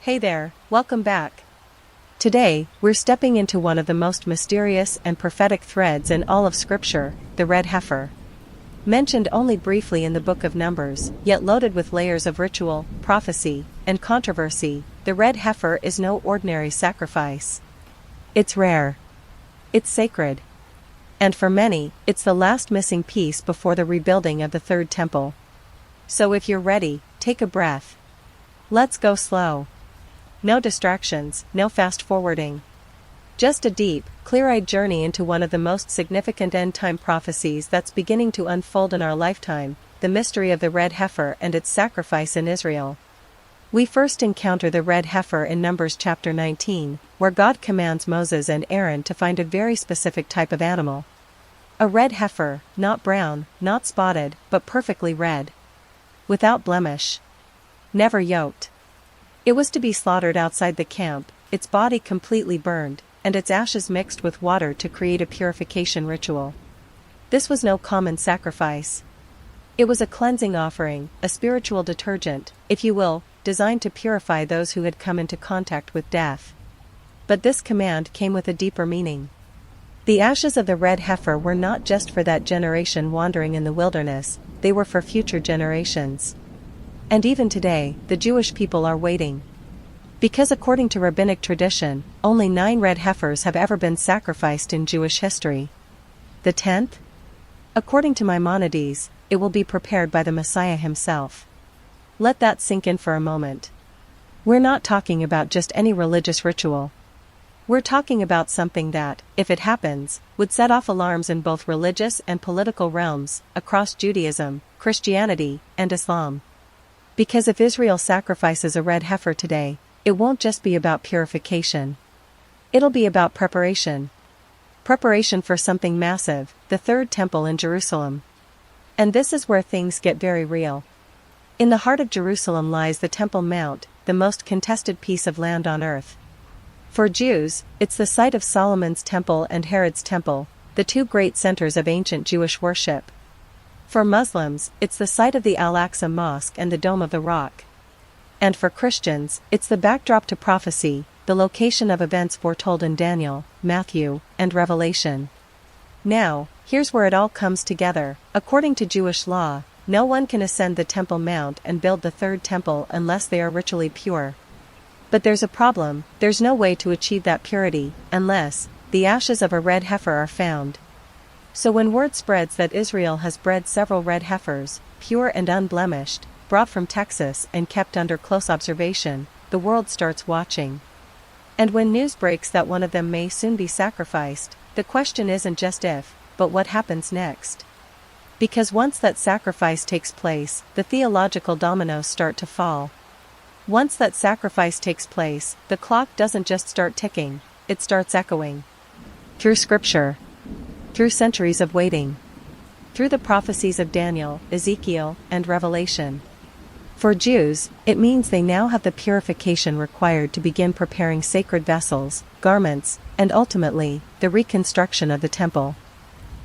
Hey there, welcome back. Today, we're stepping into one of the most mysterious and prophetic threads in all of Scripture, the red heifer. Mentioned only briefly in the book of Numbers, yet loaded with layers of ritual, prophecy, and controversy, the red heifer is no ordinary sacrifice. It's rare. It's sacred. And for many, it's the last missing piece before the rebuilding of the third temple. So if you're ready, take a breath. Let's go slow. No distractions, no fast-forwarding. Just a deep, clear-eyed journey into one of the most significant end-time prophecies that's beginning to unfold in our lifetime, the mystery of the red heifer and its sacrifice in Israel. We first encounter the red heifer in Numbers chapter 19, where God commands Moses and Aaron to find a very specific type of animal. A red heifer, not brown, not spotted, but perfectly red. Without blemish. Never yoked. It was to be slaughtered outside the camp, its body completely burned, and its ashes mixed with water to create a purification ritual. This was no common sacrifice. It was a cleansing offering, a spiritual detergent, if you will, designed to purify those who had come into contact with death. But this command came with a deeper meaning. The ashes of the red heifer were not just for that generation wandering in the wilderness, they were for future generations. And even today, the Jewish people are waiting. Because according to rabbinic tradition, only 9 red heifers have ever been sacrificed in Jewish history. The 10th? According to Maimonides, it will be prepared by the Messiah himself. Let that sink in for a moment. We're not talking about just any religious ritual. We're talking about something that, if it happens, would set off alarms in both religious and political realms, across Judaism, Christianity, and Islam. Because if Israel sacrifices a red heifer today, it won't just be about purification. It'll be about preparation. Preparation for something massive, the third temple in Jerusalem. And this is where things get very real. In the heart of Jerusalem lies the Temple Mount, the most contested piece of land on earth. For Jews, it's the site of Solomon's temple and Herod's temple, the two great centers of ancient Jewish worship. For Muslims, it's the site of the Al-Aqsa Mosque and the Dome of the Rock. And for Christians, it's the backdrop to prophecy, the location of events foretold in Daniel, Matthew, and Revelation. Now, here's where it all comes together. According to Jewish law, no one can ascend the Temple Mount and build the third temple unless they are ritually pure. But there's a problem, there's no way to achieve that purity, unless the ashes of a red heifer are found. So when word spreads that Israel has bred several red heifers, pure and unblemished, brought from Texas and kept under close observation, the world starts watching. And when news breaks that one of them may soon be sacrificed, the question isn't just if, but what happens next. Because once that sacrifice takes place, the theological dominoes start to fall. Once that sacrifice takes place, the clock doesn't just start ticking, it starts echoing. Through Scripture. Through centuries of waiting. Through the prophecies of Daniel, Ezekiel, and Revelation. For Jews, it means they now have the purification required to begin preparing sacred vessels, garments, and ultimately, the reconstruction of the temple.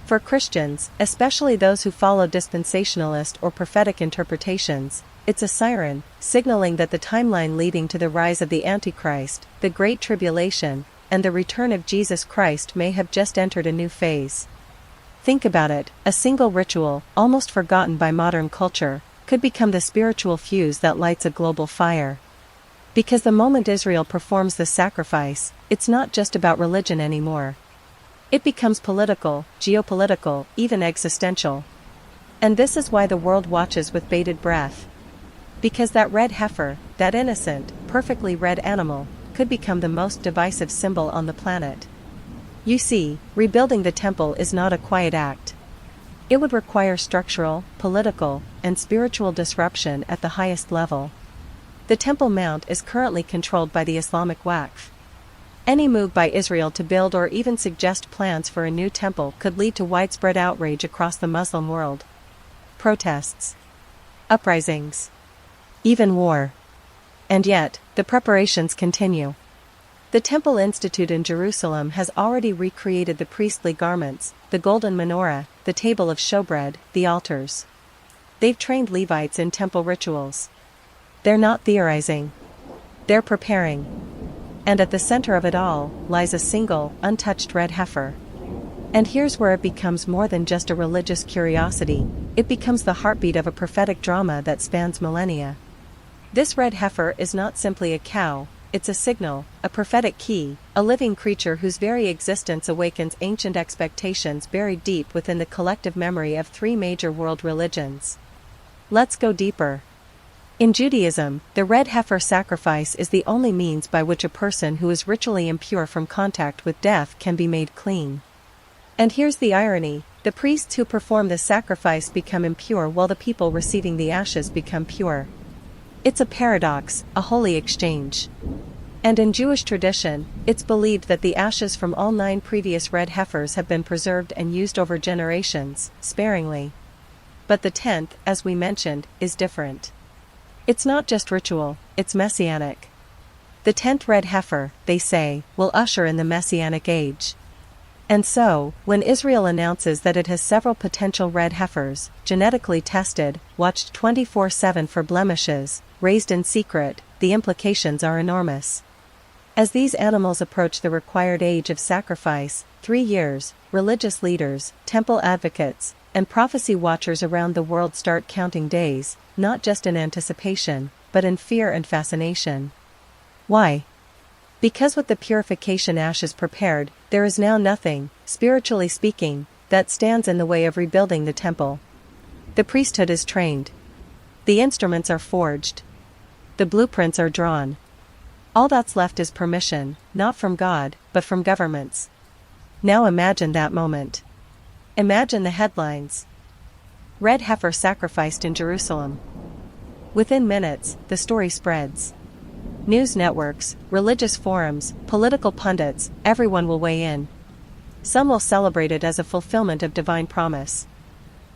For Christians, especially those who follow dispensationalist or prophetic interpretations, it's a siren, signaling that the timeline leading to the rise of the Antichrist, the Great Tribulation, and the return of Jesus Christ may have just entered a new phase. Think about it, a single ritual, almost forgotten by modern culture, could become the spiritual fuse that lights a global fire. Because the moment Israel performs this sacrifice, it's not just about religion anymore. It becomes political, geopolitical, even existential. And this is why the world watches with bated breath. Because that red heifer, that innocent, perfectly red animal, could become the most divisive symbol on the planet. You see, rebuilding the temple is not a quiet act. It would require structural, political, and spiritual disruption at the highest level. The Temple Mount is currently controlled by the Islamic Waqf. Any move by Israel to build or even suggest plans for a new temple could lead to widespread outrage across the Muslim world. Protests. Uprisings. Even war. And yet, the preparations continue. The Temple Institute in Jerusalem has already recreated the priestly garments, the golden menorah, the table of showbread, the altars. They've trained Levites in temple rituals. They're not theorizing. They're preparing. And at the center of it all lies a single, untouched red heifer. And here's where it becomes more than just a religious curiosity, it becomes the heartbeat of a prophetic drama that spans millennia. This red heifer is not simply a cow, it's a signal, a prophetic key, a living creature whose very existence awakens ancient expectations buried deep within the collective memory of three major world religions. Let's go deeper. In Judaism, the red heifer sacrifice is the only means by which a person who is ritually impure from contact with death can be made clean. And here's the irony, the priests who perform the sacrifice become impure while the people receiving the ashes become pure. It's a paradox, a holy exchange. And in Jewish tradition, it's believed that the ashes from all 9 previous red heifers have been preserved and used over generations, sparingly. But the 10th, as we mentioned, is different. It's not just ritual, it's messianic. The 10th red heifer, they say, will usher in the messianic age. And so, when Israel announces that it has several potential red heifers, genetically tested, watched 24/7 for blemishes, raised in secret, the implications are enormous. As these animals approach the required age of sacrifice, 3 years, religious leaders, temple advocates, and prophecy watchers around the world start counting days, not just in anticipation, but in fear and fascination. Why? Because with the purification ashes prepared, there is now nothing, spiritually speaking, that stands in the way of rebuilding the temple. The priesthood is trained. The instruments are forged. The blueprints are drawn. All that's left is permission, not from God, but from governments. Now imagine that moment. Imagine the headlines. Red heifer sacrificed in Jerusalem. Within minutes, the story spreads. News networks, religious forums, political pundits, everyone will weigh in. Some will celebrate it as a fulfillment of divine promise.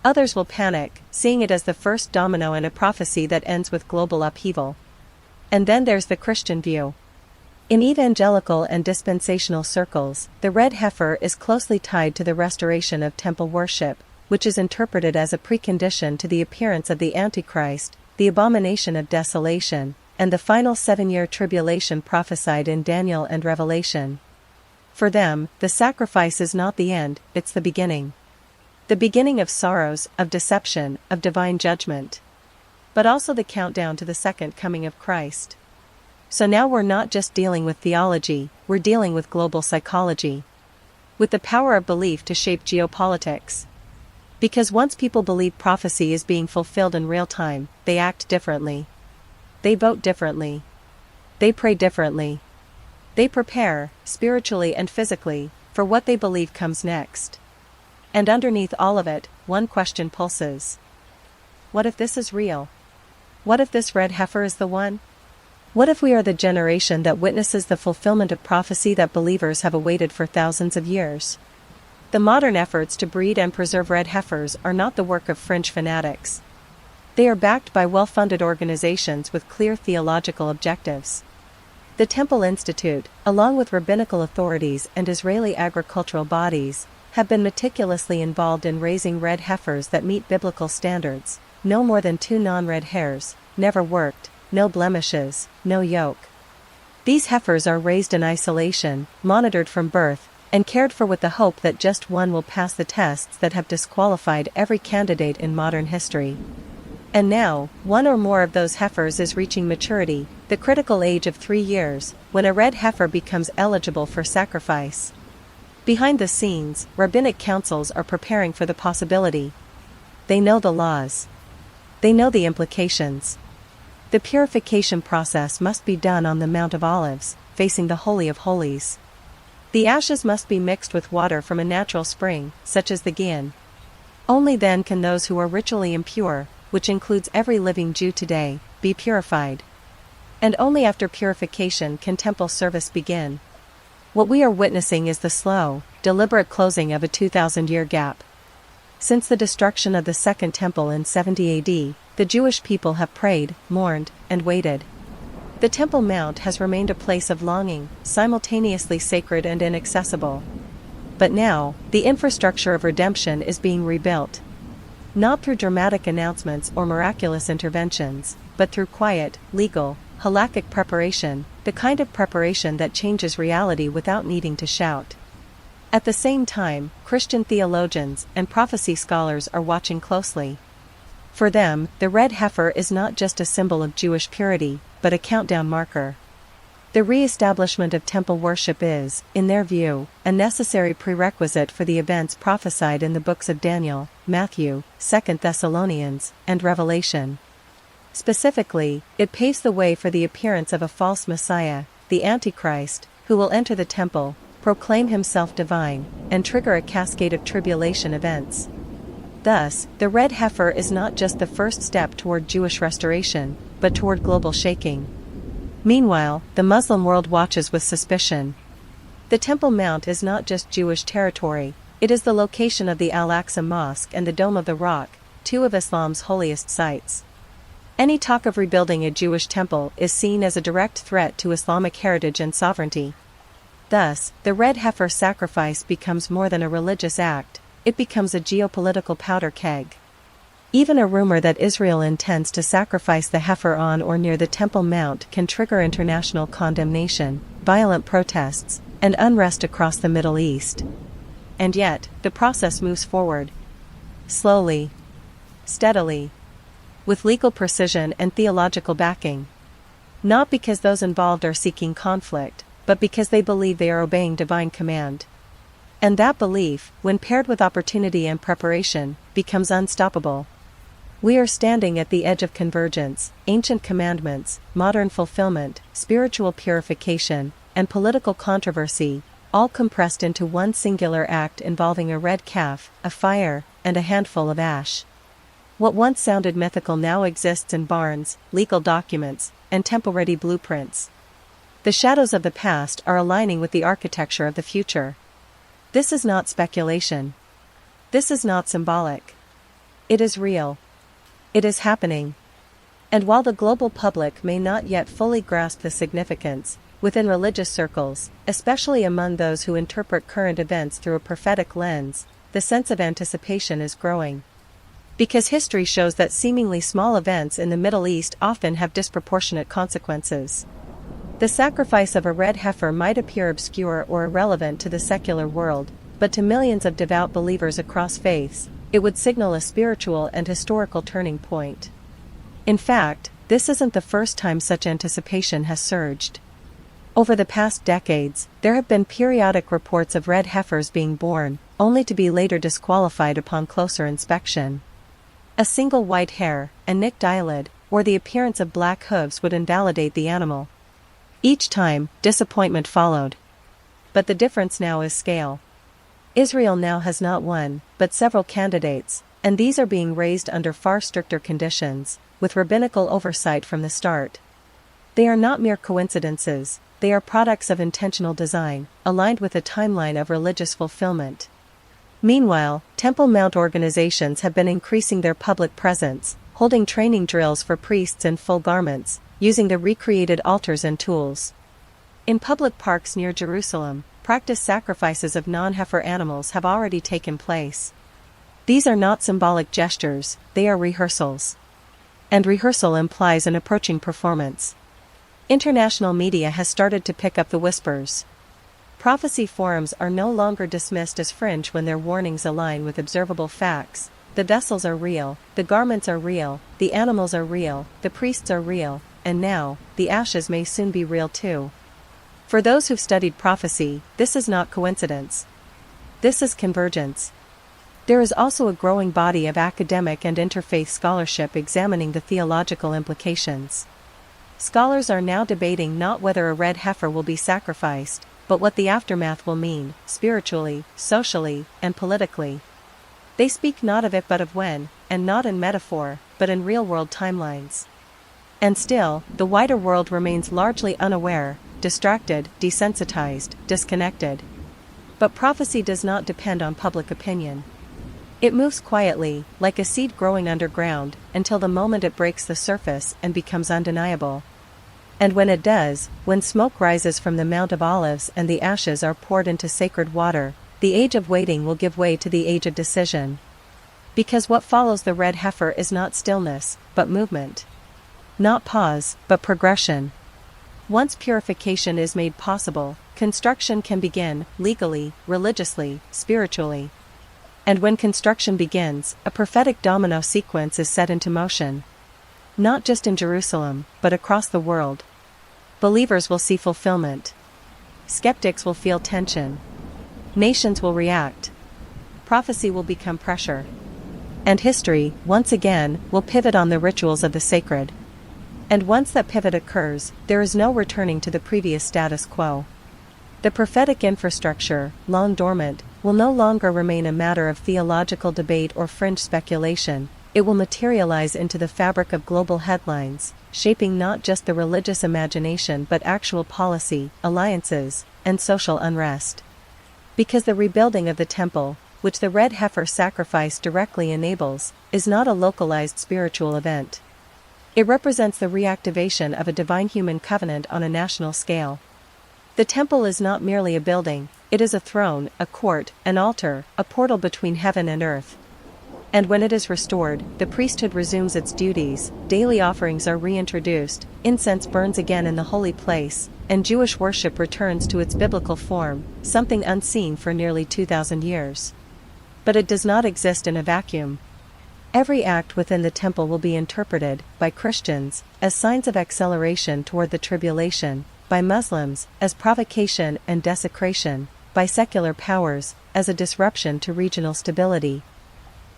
Others will panic, seeing it as the first domino in a prophecy that ends with global upheaval. And then there's the Christian view. In evangelical and dispensational circles, the red heifer is closely tied to the restoration of temple worship, which is interpreted as a precondition to the appearance of the Antichrist, the abomination of desolation, and the final 7-year tribulation prophesied in Daniel and Revelation. For them, the sacrifice is not the end, it's the beginning. The beginning of sorrows, of deception, of divine judgment. But also the countdown to the second coming of Christ. So now we're not just dealing with theology, we're dealing with global psychology. With the power of belief to shape geopolitics. Because once people believe prophecy is being fulfilled in real time, they act differently. They vote differently. They pray differently. They prepare, spiritually and physically, for what they believe comes next. And underneath all of it, one question pulses. What if this is real? What if this red heifer is the one? What if we are the generation that witnesses the fulfillment of prophecy that believers have awaited for thousands of years? The modern efforts to breed and preserve red heifers are not the work of fringe fanatics. They are backed by well-funded organizations with clear theological objectives. The Temple Institute, along with rabbinical authorities and Israeli agricultural bodies, have been meticulously involved in raising red heifers that meet biblical standards, no more than 2 non-red hairs, never worked, no blemishes, no yoke. These heifers are raised in isolation, monitored from birth, and cared for with the hope that just one will pass the tests that have disqualified every candidate in modern history. And now, one or more of those heifers is reaching maturity, the critical age of 3 years, when a red heifer becomes eligible for sacrifice. Behind the scenes, rabbinic councils are preparing for the possibility. They know the laws. They know the implications. The purification process must be done on the Mount of Olives, facing the Holy of Holies. The ashes must be mixed with water from a natural spring, such as the Gihon. Only then can those who are ritually impure, which includes every living Jew today, be purified. And only after purification can temple service begin. What we are witnessing is the slow, deliberate closing of a 2,000-year gap. Since the destruction of the Second Temple in 70 AD, the Jewish people have prayed, mourned, and waited. The Temple Mount has remained a place of longing, simultaneously sacred and inaccessible. But now, the infrastructure of redemption is being rebuilt. Not through dramatic announcements or miraculous interventions, but through quiet, legal, halakhic preparation, the kind of preparation that changes reality without needing to shout. At the same time, Christian theologians and prophecy scholars are watching closely. For them, the red heifer is not just a symbol of Jewish purity, but a countdown marker. The re-establishment of temple worship is, in their view, a necessary prerequisite for the events prophesied in the books of Daniel, Matthew, 2 Thessalonians, and Revelation. Specifically, it paves the way for the appearance of a false Messiah, the Antichrist, who will enter the temple, proclaim himself divine, and trigger a cascade of tribulation events. Thus, the red heifer is not just the first step toward Jewish restoration, but toward global shaking. Meanwhile, the Muslim world watches with suspicion. The Temple Mount is not just Jewish territory, it is the location of the Al-Aqsa Mosque and the Dome of the Rock, two of Islam's holiest sites. Any talk of rebuilding a Jewish temple is seen as a direct threat to Islamic heritage and sovereignty. Thus, the red heifer sacrifice becomes more than a religious act, it becomes a geopolitical powder keg. Even a rumor that Israel intends to sacrifice the heifer on or near the Temple Mount can trigger international condemnation, violent protests, and unrest across the Middle East. And yet, the process moves forward. Slowly. Steadily. With legal precision and theological backing. Not because those involved are seeking conflict, but because they believe they are obeying divine command. And that belief, when paired with opportunity and preparation, becomes unstoppable. We are standing at the edge of convergence, ancient commandments, modern fulfillment, spiritual purification, and political controversy, all compressed into one singular act involving a red calf, a fire, and a handful of ash. What once sounded mythical now exists in barns, legal documents, and temple-ready blueprints. The shadows of the past are aligning with the architecture of the future. This is not speculation. This is not symbolic. It is real. It is happening. And while the global public may not yet fully grasp the significance, within religious circles, especially among those who interpret current events through a prophetic lens, the sense of anticipation is growing. Because history shows that seemingly small events in the Middle East often have disproportionate consequences. The sacrifice of a red heifer might appear obscure or irrelevant to the secular world, but to millions of devout believers across faiths, it would signal a spiritual and historical turning point. In fact, this isn't the first time such anticipation has surged. Over the past decades, there have been periodic reports of red heifers being born, only to be later disqualified upon closer inspection. A single white hair, a nicked eyelid, or the appearance of black hooves would invalidate the animal. Each time, disappointment followed. But the difference now is scale. Israel now has not one, but several candidates, and these are being raised under far stricter conditions, with rabbinical oversight from the start. They are not mere coincidences, they are products of intentional design, aligned with a timeline of religious fulfillment. Meanwhile, Temple Mount organizations have been increasing their public presence, holding training drills for priests in full garments, using the recreated altars and tools. In public parks near Jerusalem, practiced sacrifices of non-heifer animals have already taken place. These are not symbolic gestures, they are rehearsals. And rehearsal implies an approaching performance. International media has started to pick up the whispers. Prophecy forums are no longer dismissed as fringe when their warnings align with observable facts. The vessels are real, the garments are real, the animals are real, the priests are real, and now, the ashes may soon be real too. For those who've studied prophecy, this is not coincidence. This is convergence. There is also a growing body of academic and interfaith scholarship examining the theological implications. Scholars are now debating not whether a red heifer will be sacrificed, but what the aftermath will mean, spiritually, socially, and politically. They speak not of it but of when, and not in metaphor, but in real-world timelines. And still, the wider world remains largely unaware, distracted, desensitized, disconnected. But prophecy does not depend on public opinion. It moves quietly, like a seed growing underground, until the moment it breaks the surface and becomes undeniable. And when it does, when smoke rises from the Mount of Olives and the ashes are poured into sacred water, the age of waiting will give way to the age of decision. Because what follows the red heifer is not stillness, but movement. Not pause, but progression. Once purification is made possible, construction can begin, legally, religiously, spiritually. And when construction begins, a prophetic domino sequence is set into motion. Not just in Jerusalem, but across the world. Believers will see fulfillment. Skeptics will feel tension. Nations will react. Prophecy will become pressure. And history, once again, will pivot on the rituals of the sacred. And once that pivot occurs, there is no returning to the previous status quo. The prophetic infrastructure, long dormant, will no longer remain a matter of theological debate or fringe speculation. It will materialize into the fabric of global headlines, shaping not just the religious imagination but actual policy, alliances, and social unrest. Because the rebuilding of the temple, which the Red Heifer sacrifice directly enables, is not a localized spiritual event. It represents the reactivation of a divine human covenant on a national scale. The temple is not merely a building, it is a throne, a court, an altar, a portal between heaven and earth. And when it is restored, the priesthood resumes its duties, daily offerings are reintroduced, incense burns again in the holy place, and Jewish worship returns to its biblical form, something unseen for nearly 2,000 years. But it does not exist in a vacuum. Every act within the temple will be interpreted, by Christians, as signs of acceleration toward the tribulation, by Muslims, as provocation and desecration, by secular powers, as a disruption to regional stability.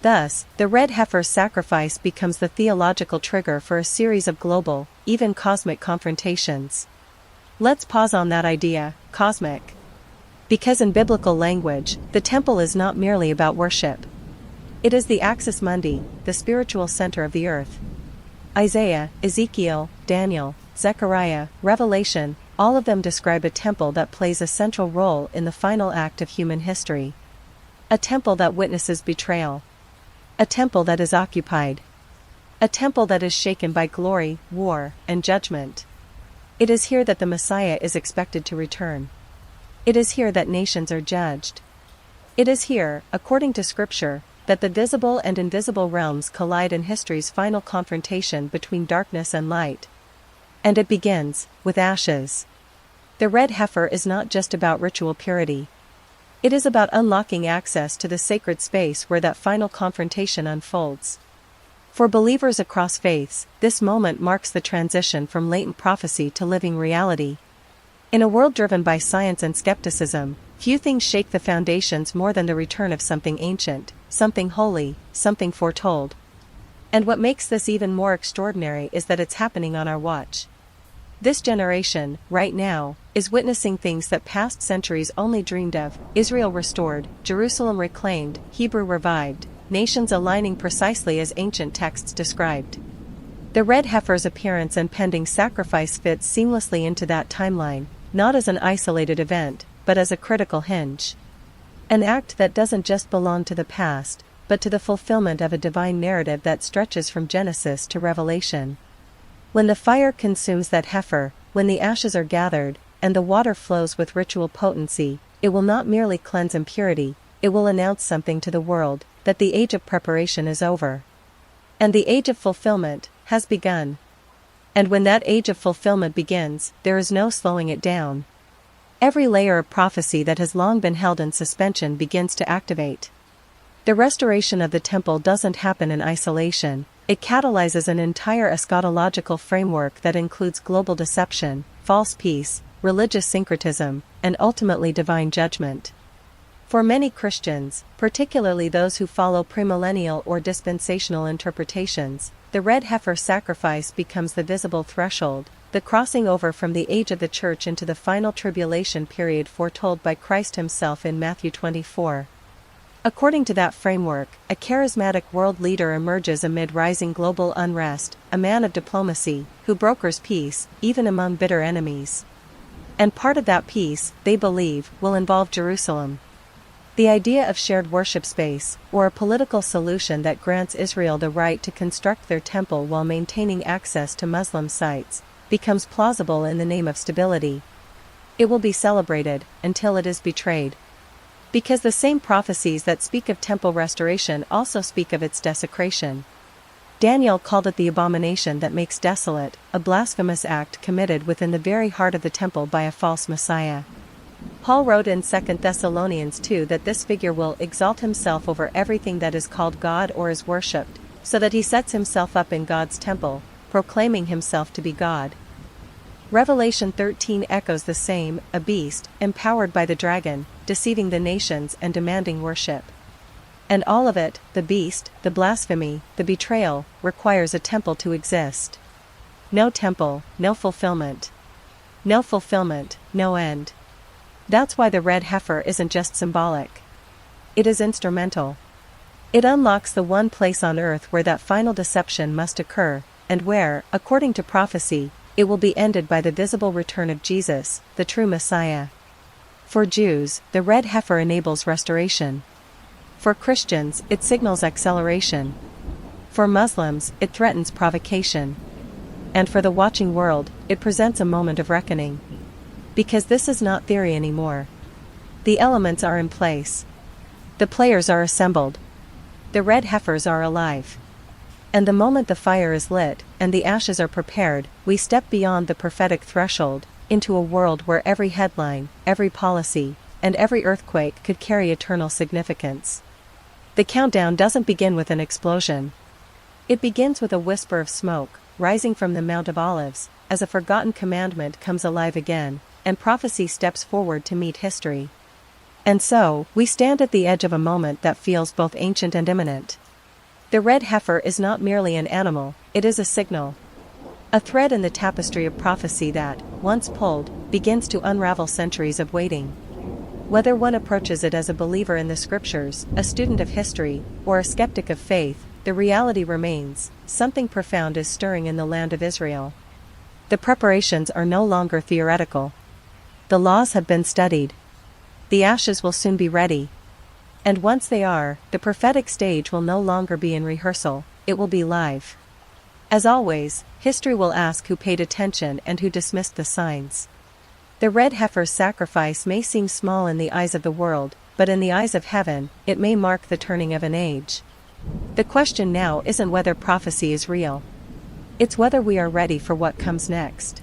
Thus, the Red Heifer sacrifice becomes the theological trigger for a series of global, even cosmic confrontations. Let's pause on that idea, cosmic. Because in biblical language, the temple is not merely about worship. It is the axis mundi, the spiritual center of the earth. Isaiah, Ezekiel, Daniel, Zechariah, Revelation, all of them describe a temple that plays a central role in the final act of human history. A temple that witnesses betrayal. A temple that is occupied. A temple that is shaken by glory, war, and judgment. It is here that the Messiah is expected to return. It is here that nations are judged. It is here, according to Scripture, that the visible and invisible realms collide in history's final confrontation between darkness and light. And it begins, with ashes. The Red Heifer is not just about ritual purity. It is about unlocking access to the sacred space where that final confrontation unfolds. For believers across faiths, this moment marks the transition from latent prophecy to living reality. In a world driven by science and skepticism, few things shake the foundations more than the return of something ancient, something holy, something foretold. And what makes this even more extraordinary is that it's happening on our watch. This generation, right now, is witnessing things that past centuries only dreamed of: Israel restored, Jerusalem reclaimed, Hebrew revived, nations aligning precisely as ancient texts described. The Red Heifer's appearance and pending sacrifice fits seamlessly into that timeline, not as an isolated event, but as a critical hinge. An act that doesn't just belong to the past, but to the fulfillment of a divine narrative that stretches from Genesis to Revelation. When the fire consumes that heifer, when the ashes are gathered, and the water flows with ritual potency, it will not merely cleanse impurity, it will announce something to the world, that the age of preparation is over. And the age of fulfillment has begun. And when that age of fulfillment begins, there is no slowing it down. Every layer of prophecy that has long been held in suspension begins to activate. The restoration of the temple doesn't happen in isolation. It catalyzes an entire eschatological framework that includes global deception, false peace, religious syncretism, and ultimately divine judgment. For many Christians, particularly those who follow premillennial or dispensational interpretations, the Red Heifer sacrifice becomes the visible threshold, the crossing over from the age of the church into the final tribulation period foretold by Christ himself in Matthew 24. According to that framework, a charismatic world leader emerges amid rising global unrest, a man of diplomacy, who brokers peace, even among bitter enemies. And part of that peace, they believe, will involve Jerusalem. The idea of shared worship space, or a political solution that grants Israel the right to construct their temple while maintaining access to Muslim sites, becomes plausible in the name of stability. It will be celebrated, until it is betrayed. Because the same prophecies that speak of temple restoration also speak of its desecration. Daniel called it the abomination that makes desolate, a blasphemous act committed within the very heart of the temple by a false Messiah. Paul wrote in 2 Thessalonians 2 that this figure will exalt himself over everything that is called God or is worshipped, so that he sets himself up in God's temple, proclaiming himself to be God. Revelation 13 echoes the same, a beast, empowered by the dragon, deceiving the nations and demanding worship. And all of it, the beast, the blasphemy, the betrayal, requires a temple to exist. No temple, no fulfillment. No fulfillment, no end. That's why the red heifer isn't just symbolic. It is instrumental. It unlocks the one place on earth where that final deception must occur, and where, according to prophecy, it will be ended by the visible return of Jesus, the true Messiah. For Jews, the red heifer enables restoration. For Christians, it signals acceleration. For Muslims, it threatens provocation. And for the watching world, it presents a moment of reckoning. Because this is not theory anymore. The elements are in place. The players are assembled. The red heifers are alive. And the moment the fire is lit, and the ashes are prepared, we step beyond the prophetic threshold, into a world where every headline, every policy, and every earthquake could carry eternal significance. The countdown doesn't begin with an explosion. It begins with a whisper of smoke, rising from the Mount of Olives, as a forgotten commandment comes alive again, and prophecy steps forward to meet history. And so, we stand at the edge of a moment that feels both ancient and imminent. The red heifer is not merely an animal, it is a signal. A thread in the tapestry of prophecy that, once pulled, begins to unravel centuries of waiting. Whether one approaches it as a believer in the scriptures, a student of history, or a skeptic of faith, the reality remains: something profound is stirring in the land of Israel. The preparations are no longer theoretical. The laws have been studied. The ashes will soon be ready. And once they are, the prophetic stage will no longer be in rehearsal, it will be live. As always, history will ask who paid attention and who dismissed the signs. The red heifer's sacrifice may seem small in the eyes of the world, but in the eyes of heaven, it may mark the turning of an age. The question now isn't whether prophecy is real. It's whether we are ready for what comes next.